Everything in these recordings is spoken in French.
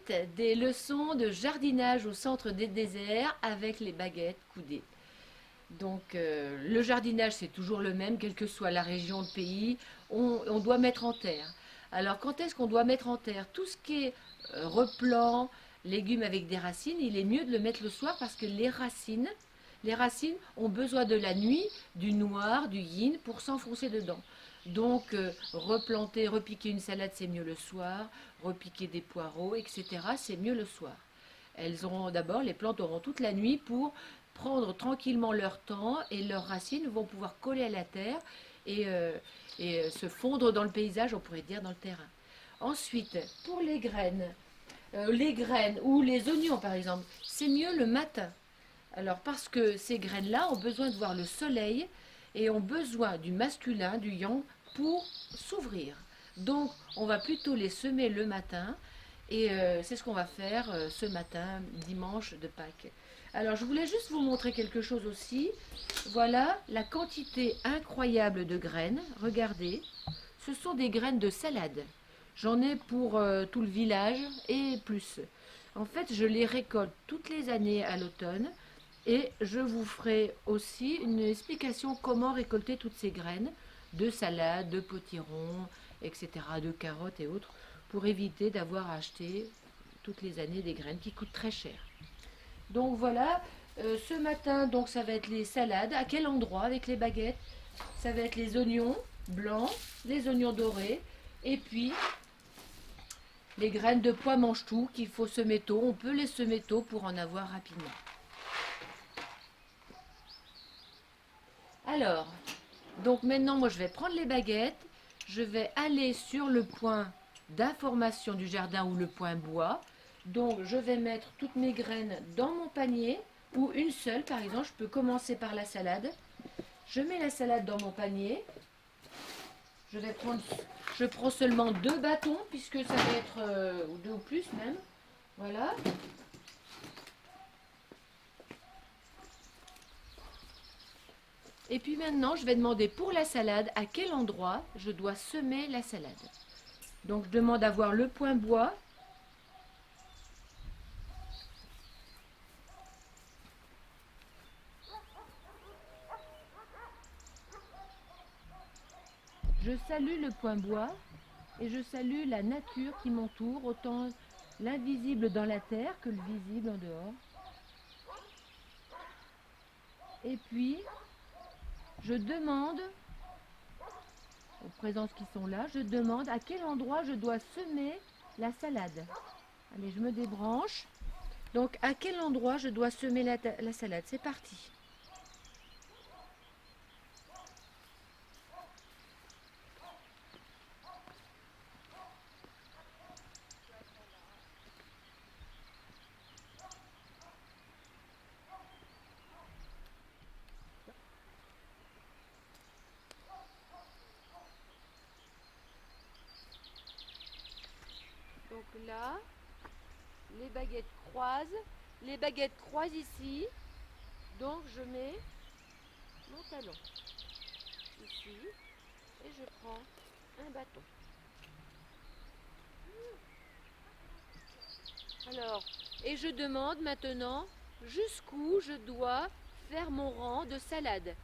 suite des leçons de jardinage au centre des déserts avec les baguettes coudées. Donc le jardinage c'est toujours le même, quelle que soit la région, le pays, on doit mettre en terre. Alors quand est-ce qu'on doit mettre en terre? Tout ce qui est replant, légumes avec des racines, il est mieux de le mettre le soir parce que les racines ont besoin de la nuit, du noir, du yin pour s'enfoncer dedans. Donc replanter, repiquer une salade c'est mieux le soir, repiquer des poireaux, etc. c'est mieux le soir. Les plantes auront toute la nuit pour prendre tranquillement leur temps et leurs racines vont pouvoir coller à la terre et, euh, et se fondre dans le paysage, on pourrait dire dans le terrain. Ensuite, pour les graines ou les oignons par exemple, c'est mieux le matin. Alors parce que ces graines-là ont besoin de voir le soleil et ont besoin du masculin, du yang, pour s'ouvrir. Donc on va plutôt les semer le matin et c'est ce qu'on va faire ce matin, dimanche de Pâques. Alors je voulais juste vous montrer quelque chose aussi. Voilà la quantité incroyable de graines. Regardez, ce sont des graines de salade. J'en ai pour tout le village et plus. En fait, je les récolte toutes les années à l'automne et je vous ferai aussi une explication comment récolter toutes ces graines de salade, de potiron, etc., de carottes et autres, pour éviter d'avoir à acheter toutes les années des graines qui coûtent très cher. Donc voilà, ce matin, donc ça va être les salades. À quel endroit avec les baguettes? Ça va être les oignons blancs, les oignons dorés, et puis les graines de pois mange-tout qu'il faut semer tôt. On peut les semer tôt pour en avoir rapidement. Alors, donc maintenant, moi je vais prendre les baguettes, je vais aller sur le point d'information du jardin ou le point bois. Donc je vais mettre toutes mes graines dans mon panier ou une seule par exemple. Je peux commencer par la salade. Je mets la salade dans mon panier. Je prends seulement 2 bâtons puisque ça va être ou 2 ou plus même. Voilà. Et puis maintenant, je vais demander pour la salade à quel endroit je dois semer la salade. Donc je demande à voir le point bois. Je salue le point bois et je salue la nature qui m'entoure, autant l'invisible dans la terre que le visible en dehors. Et puis, je demande aux présences qui sont là, je demande à quel endroit je dois semer la salade. Allez, je me débranche. Donc, à quel endroit je dois semer la salade? C'est parti. Donc là, les baguettes croisent. Les baguettes croisent ici. Donc, je mets mon talon ici et je prends un bâton. Alors, et je demande maintenant jusqu'où je dois faire mon rang de salade.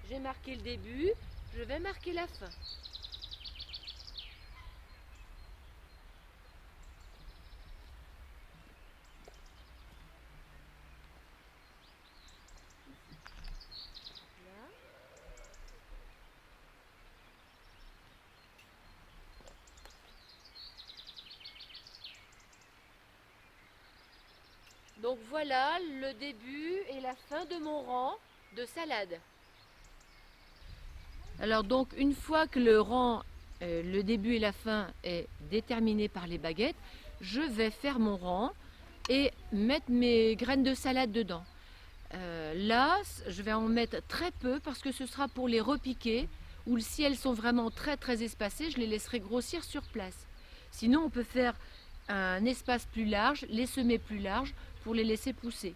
J'ai marqué le début, je vais marquer la fin. Là. Donc voilà le début et la fin de mon rang de salade. Alors donc une fois que le rang, le début et la fin est déterminé par les baguettes, je vais faire mon rang et mettre mes graines de salade dedans. Là, je vais en mettre très peu parce que ce sera pour les repiquer ou si elles sont vraiment très très espacées, je les laisserai grossir sur place. Sinon, on peut faire un espace plus large, les semer plus larges pour les laisser pousser.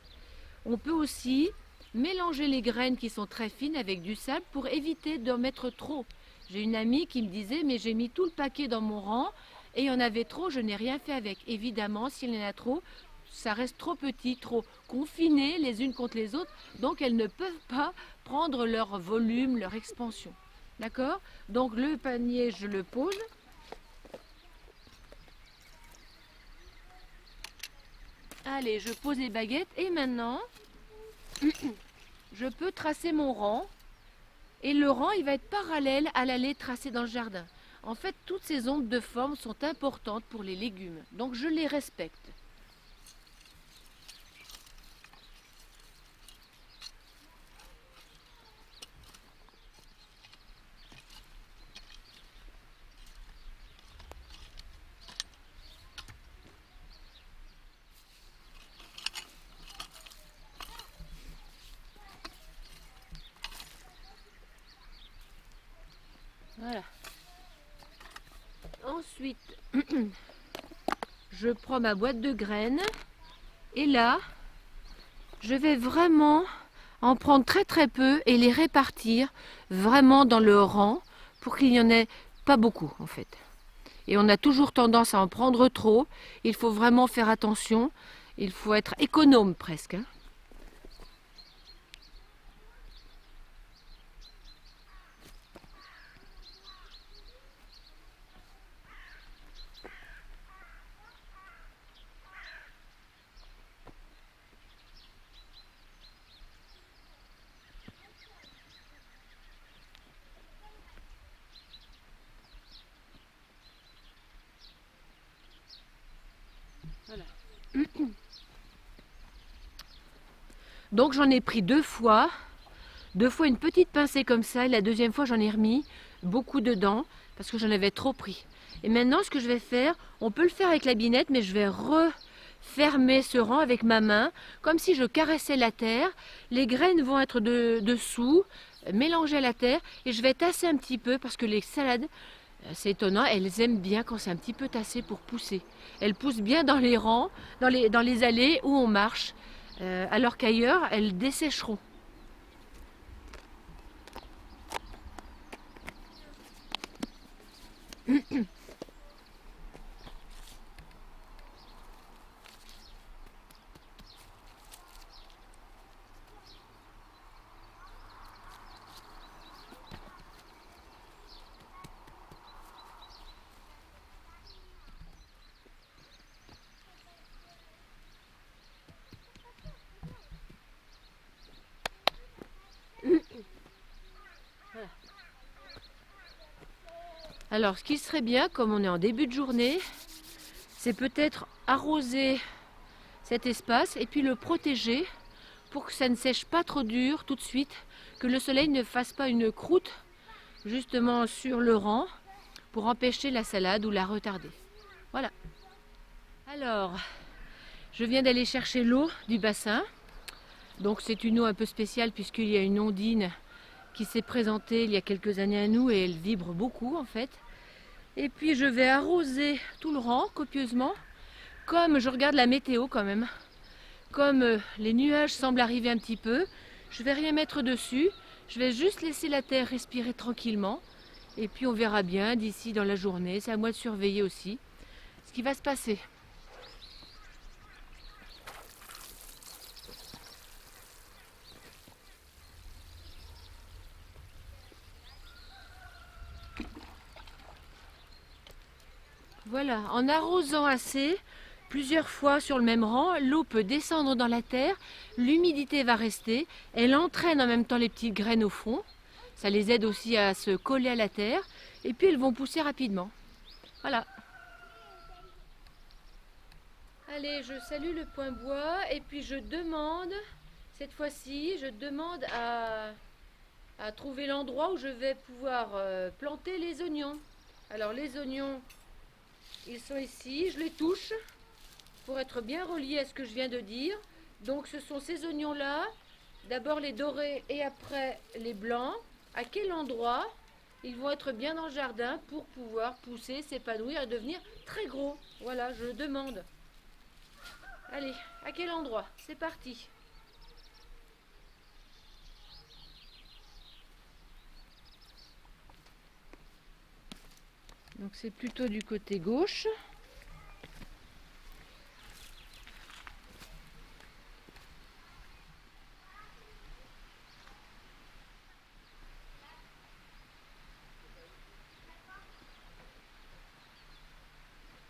On peut aussi mélanger les graines qui sont très fines avec du sable pour éviter d'en mettre trop. J'ai une amie qui me disait mais j'ai mis tout le paquet dans mon rang et il y en avait trop, je n'ai rien fait avec. Évidemment, s'il y en a trop, ça reste trop petit, trop confiné les unes contre les autres, donc elles ne peuvent pas prendre leur volume, leur expansion. D'accord? Donc le panier, je le pose. Allez, je pose les baguettes et maintenant, je peux tracer mon rang. Et le rang, il va être parallèle à l'allée tracée dans le jardin. En fait, toutes ces ondes de forme sont importantes pour les légumes, donc je les respecte. Voilà. Ensuite, je prends ma boîte de graines et là, je vais vraiment en prendre très très peu et les répartir vraiment dans le rang pour qu'il n'y en ait pas beaucoup en fait. Et on a toujours tendance à en prendre trop. Il faut vraiment faire attention. Il faut être économe presque, hein. Voilà. Donc j'en ai pris deux fois une petite pincée comme ça, et la deuxième fois j'en ai remis beaucoup dedans parce que j'en avais trop pris. Et maintenant ce que je vais faire, on peut le faire avec la binette, mais je vais refermer ce rang avec ma main, comme si je caressais la terre. Les graines vont être dessous, mélangées à la terre, et je vais tasser un petit peu parce que les salades, c'est étonnant, elles aiment bien quand c'est un petit peu tassé pour pousser. Elles poussent bien dans les rangs, dans les allées où on marche, alors qu'ailleurs, elles dessécheront. Alors, ce qui serait bien, comme on est en début de journée, c'est peut-être arroser cet espace et puis le protéger pour que ça ne sèche pas trop dur tout de suite, que le soleil ne fasse pas une croûte justement sur le rang pour empêcher la salade ou la retarder. Voilà. Alors, je viens d'aller chercher l'eau du bassin. Donc c'est une eau un peu spéciale puisqu'il y a une ondine qui s'est présentée il y a quelques années à nous et elle vibre beaucoup en fait. Et puis je vais arroser tout le rang copieusement, comme je regarde la météo quand même. Comme les nuages semblent arriver un petit peu, je vais rien mettre dessus, je vais juste laisser la terre respirer tranquillement. Et puis on verra bien d'ici dans la journée, c'est à moi de surveiller aussi ce qui va se passer. Voilà, en arrosant assez, plusieurs fois sur le même rang, l'eau peut descendre dans la terre, l'humidité va rester, elle entraîne en même temps les petites graines au fond, ça les aide aussi à se coller à la terre, et puis elles vont pousser rapidement. Voilà. Allez, je salue le point bois, et puis je demande, cette fois-ci, je demande à trouver l'endroit où je vais pouvoir planter les oignons. Alors les oignons, ils sont ici, je les touche pour être bien relié à ce que je viens de dire. Donc ce sont ces oignons-là, d'abord les dorés et après les blancs. À quel endroit ils vont être bien dans le jardin pour pouvoir pousser, s'épanouir et devenir très gros? Voilà, je demande. Allez, à quel endroit? C'est parti. Donc c'est plutôt du côté gauche.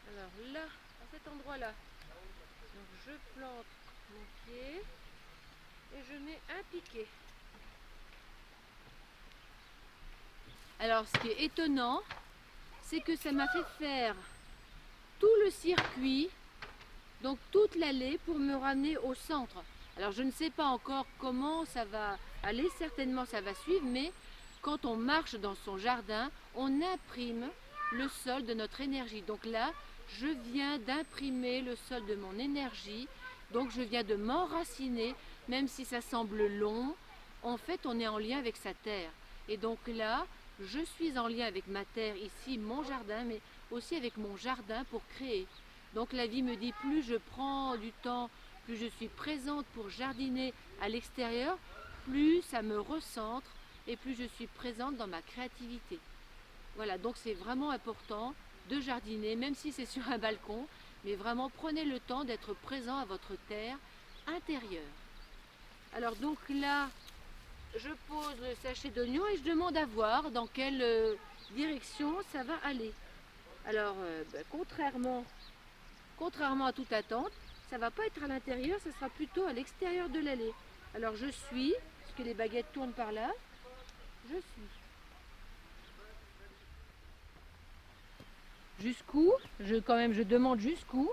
Alors là, à cet endroit-là, donc je plante mon pied et je mets un piquet. Alors ce qui est étonnant, c'est que ça m'a fait faire tout le circuit, donc toute l'allée pour me ramener au centre. Alors je ne sais pas encore comment ça va aller, certainement ça va suivre, mais quand on marche dans son jardin, on imprime le sol de notre énergie. Donc là, je viens d'imprimer le sol de mon énergie, donc je viens de m'enraciner, même si ça semble long, en fait on est en lien avec sa terre. Et donc là, je suis en lien avec ma terre ici, mon jardin, mais aussi avec mon jardin pour créer. Donc la vie me dit, plus je prends du temps, plus je suis présente pour jardiner à l'extérieur, plus ça me recentre et plus je suis présente dans ma créativité. Voilà, donc c'est vraiment important de jardiner, même si c'est sur un balcon, mais vraiment prenez le temps d'être présent à votre terre intérieure. Alors donc là, je pose le sachet d'oignon et je demande à voir dans quelle direction ça va aller. Alors, contrairement à toute attente, ça ne va pas être à l'intérieur, ça sera plutôt à l'extérieur de l'allée. Alors je suis, parce que les baguettes tournent par là, je suis. Jusqu'où? Je demande jusqu'où.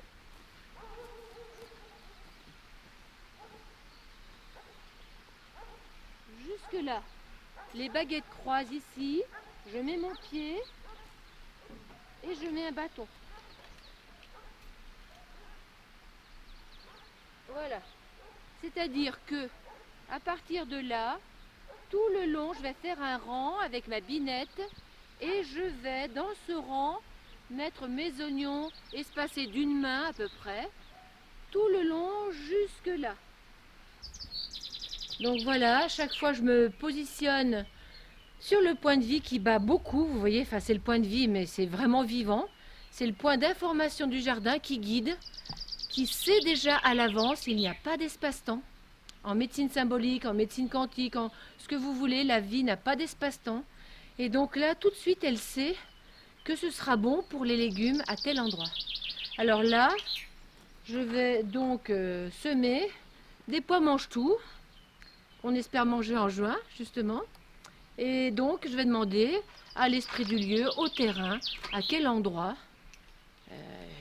Jusque là. Les baguettes croisent ici, je mets mon pied et je mets un bâton. Voilà. C'est-à-dire que à partir de là, tout le long, je vais faire un rang avec ma binette et je vais dans ce rang mettre mes oignons espacés d'une main à peu près, tout le long jusque là. Donc voilà, à chaque fois je me positionne sur le point de vie qui bat beaucoup, vous voyez, enfin c'est le point de vie mais c'est vraiment vivant. C'est le point d'information du jardin qui guide, qui sait déjà à l'avance, il n'y a pas d'espace-temps. En médecine symbolique, en médecine quantique, en ce que vous voulez, la vie n'a pas d'espace-temps. Et donc là, tout de suite, elle sait que ce sera bon pour les légumes à tel endroit. Alors là, je vais donc semer des pois mange-tout. On espère manger en juin, justement. Et donc, je vais demander à l'esprit du lieu, au terrain, à quel endroit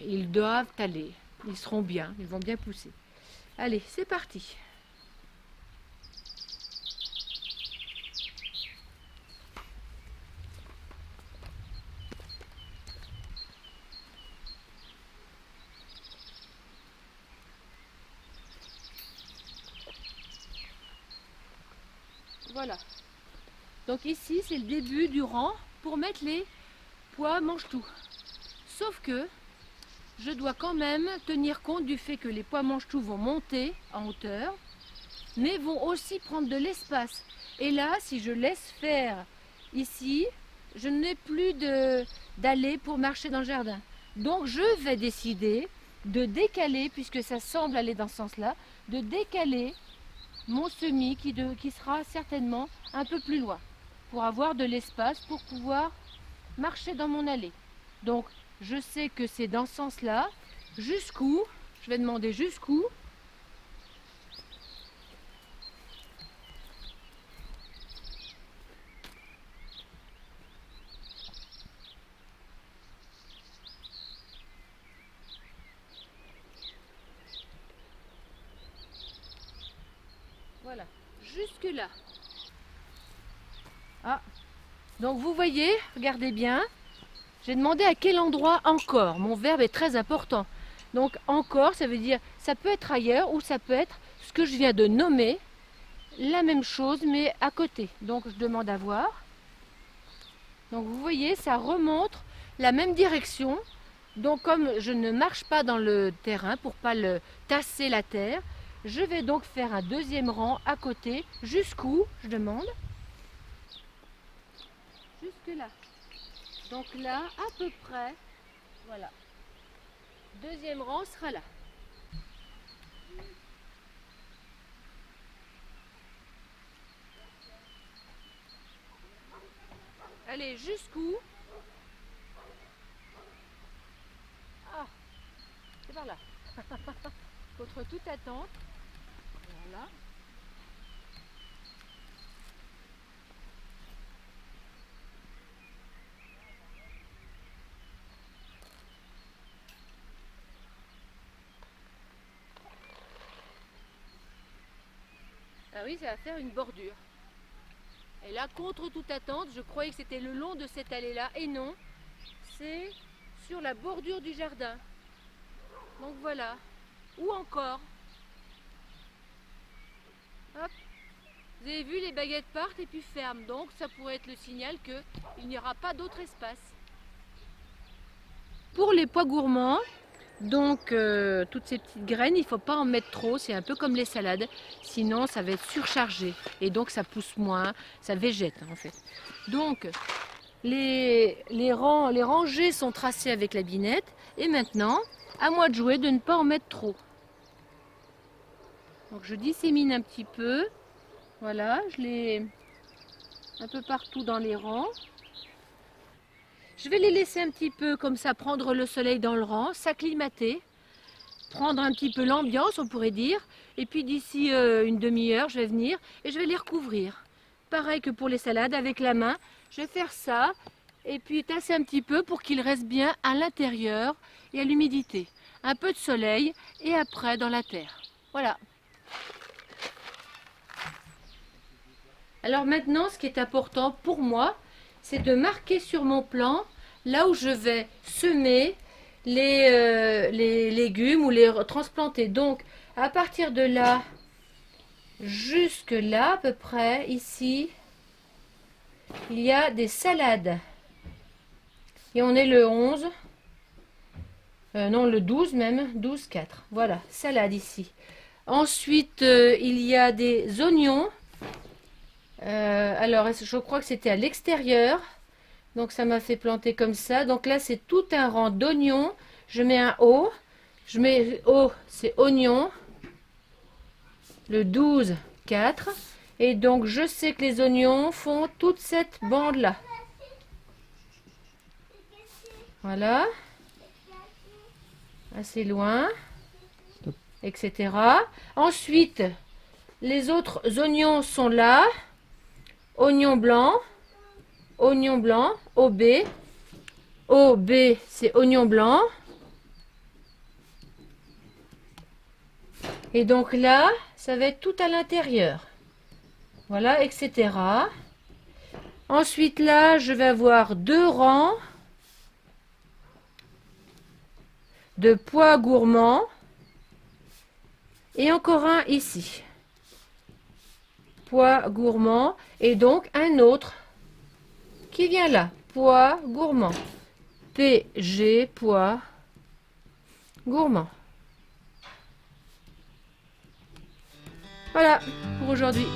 ils doivent aller. Ils seront bien, ils vont bien pousser. Allez, c'est parti. Voilà. Donc ici, c'est le début du rang pour mettre les pois mange-tout. Sauf que je dois quand même tenir compte du fait que les pois mange-tout vont monter en hauteur, mais vont aussi prendre de l'espace. Et là, si je laisse faire ici, je n'ai plus d'allée pour marcher dans le jardin. Donc je vais décider de décaler, puisque ça semble aller dans ce sens-là, de décaler mon semis qui sera certainement un peu plus loin, pour avoir de l'espace pour pouvoir marcher dans mon allée. Donc je sais que c'est dans ce sens-là. Jusqu'où? Je vais demander jusqu'où. Voilà, jusque là. Ah, donc vous voyez, regardez bien, j'ai demandé à quel endroit encore. Mon verbe est très important. Donc encore, ça veut dire, ça peut être ailleurs ou ça peut être ce que je viens de nommer, la même chose mais à côté. Donc je demande à voir. Donc vous voyez, ça remonte la même direction. Donc comme je ne marche pas dans le terrain pour pas le tasser la terre, je vais donc faire un deuxième rang à côté. Jusqu'où? Je demande. Jusque là. Donc là, à peu près, voilà. Deuxième rang sera là. Allez, jusqu'où? Ah, c'est par là. Contre toute attente. Voilà. Ah oui, ça va faire une bordure. Et là, contre toute attente, je croyais que c'était le long de cette allée-là. Et non, c'est sur la bordure du jardin. Donc voilà. Ou encore. Hop. Vous avez vu, les baguettes partent et puis ferment. Donc ça pourrait être le signal qu'il n'y aura pas d'autre espace. Pour les pois gourmands, donc toutes ces petites graines, il ne faut pas en mettre trop. C'est un peu comme les salades. Sinon, ça va être surchargé. Et donc ça pousse moins, ça végète en fait. Donc les rangées sont tracées avec la binette. Et maintenant, à moi de jouer de ne pas en mettre trop. Donc je dissémine un petit peu. Voilà, je les un peu partout dans les rangs. Je vais les laisser un petit peu comme ça, prendre le soleil dans le rang, s'acclimater, prendre un petit peu l'ambiance, on pourrait dire. Et puis d'ici une demi-heure, je vais venir et je vais les recouvrir. Pareil que pour les salades, avec la main, je vais faire ça et puis tasser un petit peu pour qu'ils restent bien à l'intérieur et à l'humidité. Un peu de soleil et après dans la terre. Voilà. Alors maintenant, ce qui est important pour moi, c'est de marquer sur mon plan là où je vais semer les légumes ou les transplanter. Donc, à partir de là, jusque là, à peu près, ici, il y a des salades. Et on est le 11, non, le 12 même, 12-4. Voilà, salade ici. Ensuite, il y a des oignons. Alors, je crois que c'était à l'extérieur. Donc, ça m'a fait planter comme ça. Donc là, c'est tout un rang d'oignons. Je mets un O. Je mets O, c'est oignon. Le 12-4. Et donc, je sais que les oignons font toute cette bande-là. Voilà. Assez loin. Etc. Ensuite, les autres oignons sont là. Oignon blanc, OB. OB, c'est oignon blanc. Et donc là, ça va être tout à l'intérieur. Voilà, etc. Ensuite, là, je vais avoir 2 rangs de pois gourmands. Et encore un ici. Pois gourmand. Et donc un autre qui vient là. Pois gourmand. PG, pois gourmand. Voilà pour aujourd'hui.